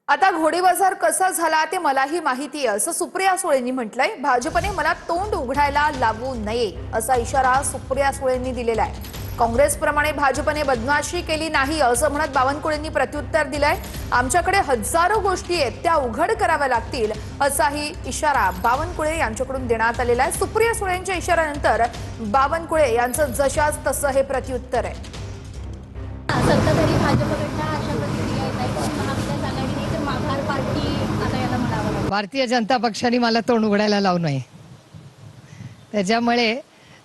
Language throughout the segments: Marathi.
आता घोडेबाजार कसा झाला ते मलाही माहिती आहे असं सुप्रिया सुळेंनी म्हटलंय। भाजपने मला तोंड उघडायला लावू नये असा इशारा सुप्रिया सुळेंनी दिलेला आहे। काँग्रेसप्रमाणे भाजपने बदमाशी केली नाही असं म्हणत बावनकुळेंनी प्रत्युत्तर दिलंय। आमच्याकडे हजारो गोष्टी आहेत त्या उघड कराव्या लागतील असाही इशारा बावनकुळे यांच्याकडून देण्यात आलेला आहे। सुप्रिया सुळेंच्या इशाऱ्यानंतर बावनकुळे यांचं जशास तसं हे प्रत्युत्तर आहे। सत्ताधारी भाजपकडनं अशा प्रतिक्रिया येत आहेत की महाविकास आघाडी नाही तर माघार पार्टी आता याला म्हणावं लागेल। भारतीय जनता पक्षाने मला तोंड उघडायला लावू नये, त्याच्यामुळे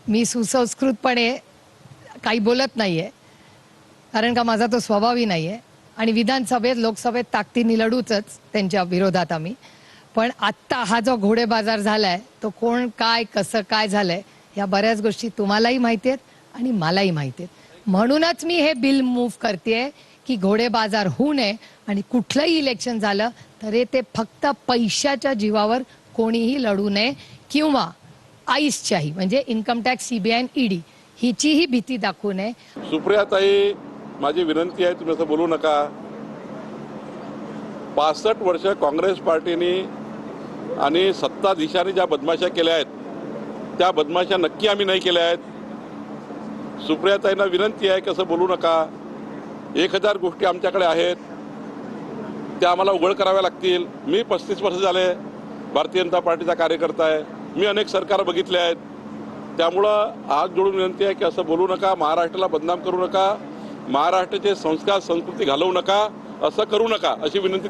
मी सुसंस्कृतपणे काही बोलत नाहीये, कारण का माझा तो स्वभावही नाहीये आणि विधानसभेत लोकसभेत ताकदीने लढूच त्यांच्या विरोधात आम्ही। पण आत्ता हा जो घोडे बाजार झालाय तो कोण काय कसं काय झालंय या बऱ्याच गोष्टी तुम्हालाही माहिती आहेत आणि मलाही माहिती आहेत। म्हणूनच मी हे बिल मूव्ह करतेय की घोडे बाजार होऊ नये आणि कुठलंही इलेक्शन झालं तर ते फक्त पैशाच्या जीवावर कोणीही लढू नये किंवा आईसच्याही म्हणजे इन्कम टॅक्स सीबीआय आणि ईडी हिचीही भीती दाखवू नये। सुप्रियाताई, माझी विनंती आहे तुम्ही असं बोलू नका। 65 वर्ष काँग्रेस पार्टीने आणि सत्ताधीशांनी ज्या बदमाशा केल्या आहेत त्या बदमाशा नक्की आम्ही नाही केल्या आहेत। सुप्रियाताईंना विनंती आहे की असं बोलू नका। 1000 गोष्टी आमच्याकडे आहेत त्या आम्हाला उघड कराव्या लागतील। मी 35 वर्ष झाले भारतीय जनता पार्टीचा कार्यकर्ता आहे। मी अनेक सरकार बघितले आहेत, त्यामुळं हात जोडून विनंती आहे की असं बोलू नका। महाराष्ट्राला बदनाम करू नका, महाराष्ट्राचे संस्कार संस्कृती घालवू नका, असं करू नका अशी विनंती